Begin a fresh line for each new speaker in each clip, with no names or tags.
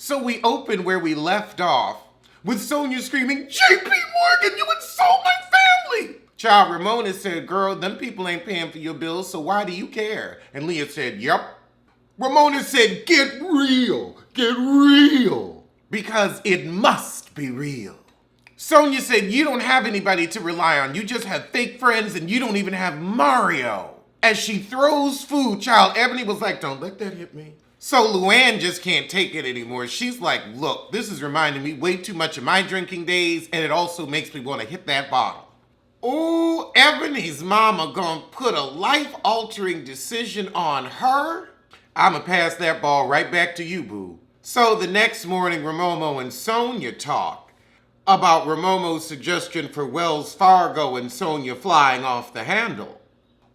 So we open where we left off with Sonia screaming, JP Morgan, you insult my family! Child, Ramona said, girl, them people ain't paying for your bills, so why do you care? And Leah said, yep. Ramona said, get real, get real. Because it must be real. Sonia said, you don't have anybody to rely on. You just have fake friends and you don't even have Mario. As she throws food, child, Ebony was like, don't let that hit me. So Luann just can't take it anymore. She's like, look, this is reminding me way too much of my drinking days, and it also makes me want to hit that bottle. Ooh, Ebony's mama gonna put a life-altering decision on her? I'ma pass that ball right back to you, boo. So the next morning, Ramomo and Sonia talk about Ramomo's suggestion for Wells Fargo and Sonia flying off the handle.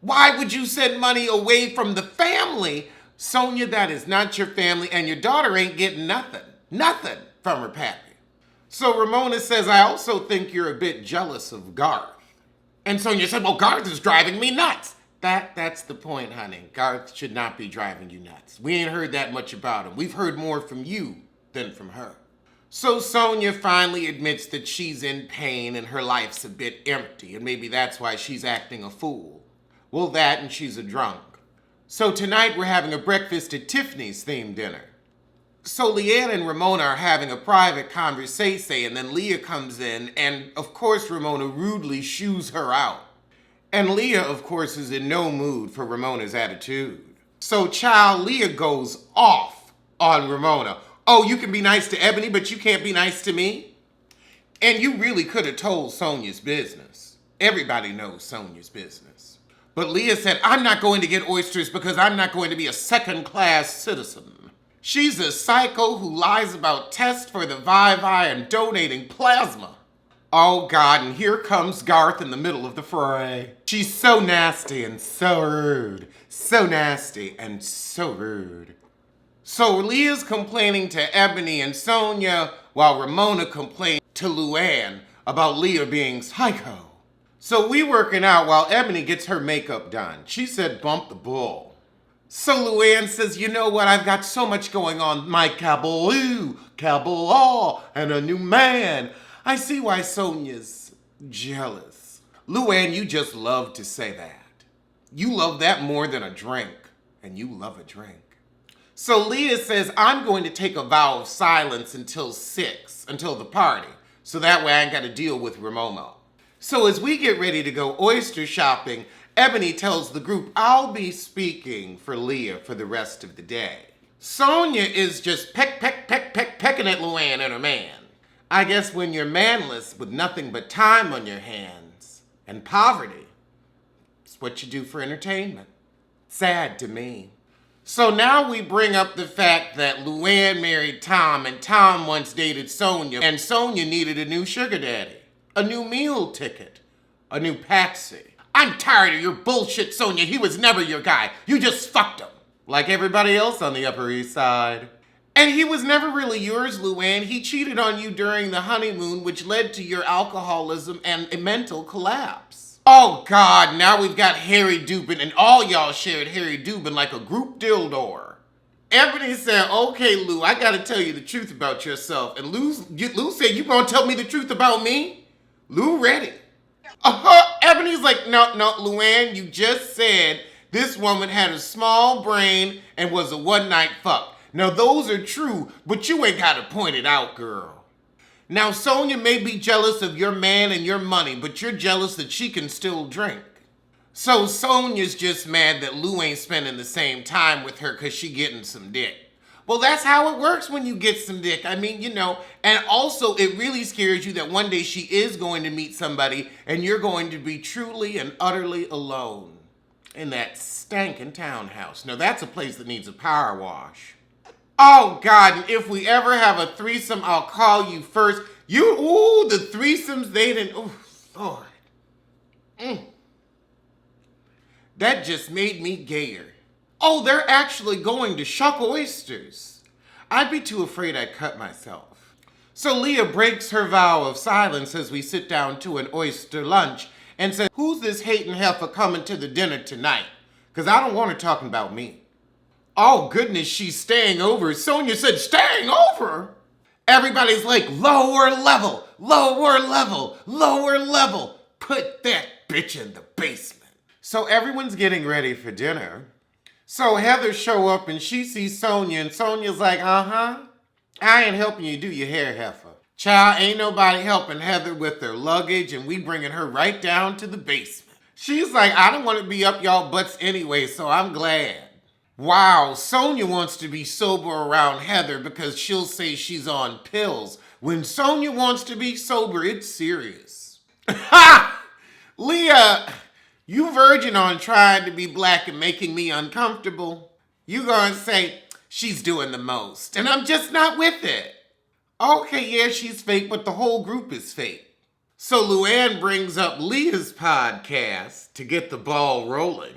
Why would you send money away from the family? Sonia, that is not your family, and your daughter ain't getting nothing from her pappy. So Ramona says, I also think you're a bit jealous of Garth. And Sonia said, well, Garth is driving me nuts. That's the point, honey. Garth should not be driving you nuts. We ain't heard that much about him. We've heard more from you than from her. So Sonia finally admits that she's in pain and her life's a bit empty, and maybe that's why she's acting a fool. Well, that and she's a drunk. So tonight we're having a breakfast at Tiffany's themed dinner. So Leanne and Ramona are having a private conversation, and then Leah comes in, and of course Ramona rudely shoos her out. And Leah, of course, is in no mood for Ramona's attitude. So child, Leah goes off on Ramona. Oh, you can be nice to Ebony, but you can't be nice to me? And you really could have told Sonia's business. Everybody knows Sonia's business. But Leah said, I'm not going to get oysters because I'm not going to be a second-class citizen. She's a psycho who lies about tests for the ViVi and donating plasma. Oh God, and here comes Garth in the middle of the fray. She's so nasty and so rude. So nasty and so rude. So Leah's complaining to Ebony and Sonia while Ramona complains to Luann about Leah being psycho. So we working out while Ebony gets her makeup done. She said bump the bull. So Luann says, you know what, I've got so much going on. My caballoo, and a new man. I see why Sonia's jealous. Luann, you just love to say that. You love that more than a drink, and you love a drink. So Leah says, I'm going to take a vow of silence until 6, until the party, so that way I ain't got to deal with Ramomo. So as we get ready to go oyster shopping, Ebony tells the group, I'll be speaking for Leah for the rest of the day. Sonia is just pecking at Luann and her man. I guess when you're manless with nothing but time on your hands and poverty, it's what you do for entertainment. Sad to me. So now we bring up the fact that Luann married Tom and Tom once dated Sonia, and Sonia needed a new sugar daddy, a new meal ticket, a new patsy. I'm tired of your bullshit, Sonia. He was never your guy. You just fucked him. Like everybody else on the Upper East Side. And he was never really yours, Luann. He cheated on you during the honeymoon, which led to your alcoholism and a mental collapse. Oh God, now we've got Harry Dubin, and all y'all shared Harry Dubin like a group dildo. Ebony said, okay, Lou, I gotta tell you the truth about yourself. And Lou said, you gonna tell me the truth about me? Lou ready. Ebony's like, no, Luann, you just said this woman had a small brain and was a one-night fuck. Now those are true, but you ain't gotta point it out, girl. Now Sonia may be jealous of your man and your money, but you're jealous that she can still drink. So Sonia's just mad that Lou ain't spending the same time with her because she getting some dick. Well, that's how it works when you get some dick. I mean, you know, and also it really scares you that one day she is going to meet somebody and you're going to be truly and utterly alone in that stankin' townhouse. Now that's a place that needs a power wash. Oh God, and if we ever have a threesome, I'll call you first. The threesomes, they didn't, Lord. That just made me gayer. Oh, they're actually going to shuck oysters. I'd be too afraid I'd cut myself. So Leah breaks her vow of silence as we sit down to an oyster lunch and says, who's this hating heifer coming to the dinner tonight? Because I don't want her talking about me. Oh goodness, she's staying over. Sonia said, staying over? Everybody's like, lower level, lower level, lower level. Put that bitch in the basement. So everyone's getting ready for dinner. So Heather show up and she sees Sonia and Sonia's like, I ain't helping you do your hair, heifer. Child, ain't nobody helping Heather with her luggage and we bringing her right down to the basement. She's like, I don't want to be up y'all butts anyway, so I'm glad. Wow, Sonia wants to be sober around Heather because she'll say she's on pills. When Sonia wants to be sober, it's serious. Ha! Leah, you virgin on trying to be black and making me uncomfortable. You gonna say, she's doing the most, and I'm just not with it. Okay, yeah, she's fake, but the whole group is fake. So Luann brings up Leah's podcast to get the ball rolling.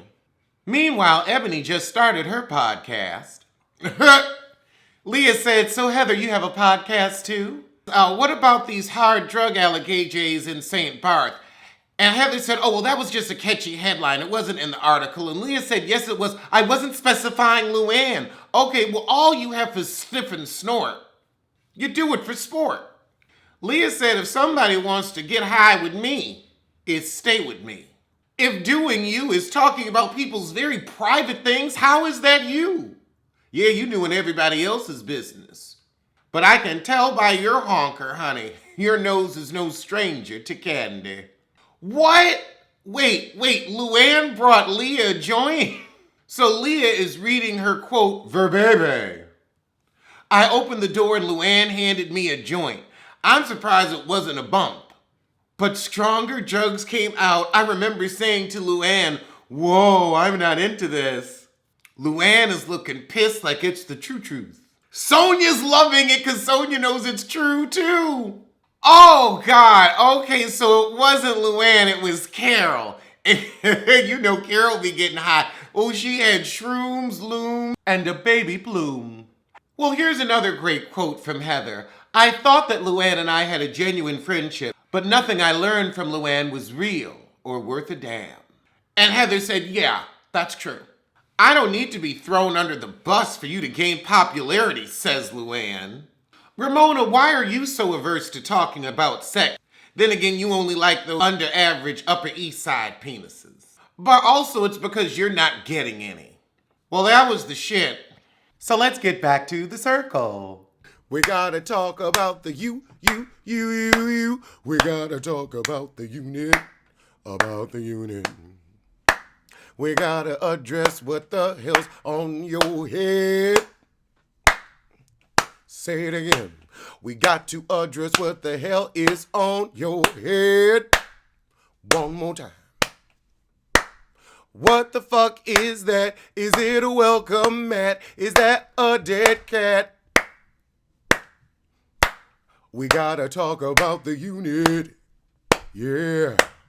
Meanwhile, Ebony just started her podcast. Leah said, so Heather, you have a podcast too? What about these hard drug allegations in St. Barth? And Heather said, oh, well, that was just a catchy headline. It wasn't in the article. And Leah said, yes, it was. I wasn't specifying Luann. Okay, well, all you have is sniff and snort. You do it for sport. Leah said, if somebody wants to get high with me, it's stay with me. If doing you is talking about people's very private things, how is that you? Yeah, you doing everybody else's business. But I can tell by your honker, honey, your nose is no stranger to candy. What? Wait, Luann brought Leah a joint? So Leah is reading her quote, verbatim. I opened the door and Luann handed me a joint. I'm surprised it wasn't a bump. But stronger drugs came out. I remember saying to Luann, whoa, I'm not into this. Luann is looking pissed like it's the true truth. Sonia's loving it because Sonia knows it's true too. Oh God, okay, so it wasn't Luann, it was Carol. You know Carol be getting hot. Oh, she had shrooms, loom, and a baby plume. Well, here's another great quote from Heather. I thought that Luann and I had a genuine friendship, but nothing I learned from Luann was real or worth a damn. And Heather said, yeah, that's true. I don't need to be thrown under the bus for you to gain popularity, says Luann. Ramona, why are you so averse to talking about sex? Then again, you only like the under-average Upper East Side penises. But also it's because you're not getting any. Well, that was the shit. So let's get back to the circle. We gotta talk about the you. We gotta talk about the unit, We gotta address what the hell's on your head. Say it again. We got to address what the hell is on your head. One more time. What the fuck is that? Is it a welcome mat? Is that a dead cat? We gotta talk about the unit. Yeah.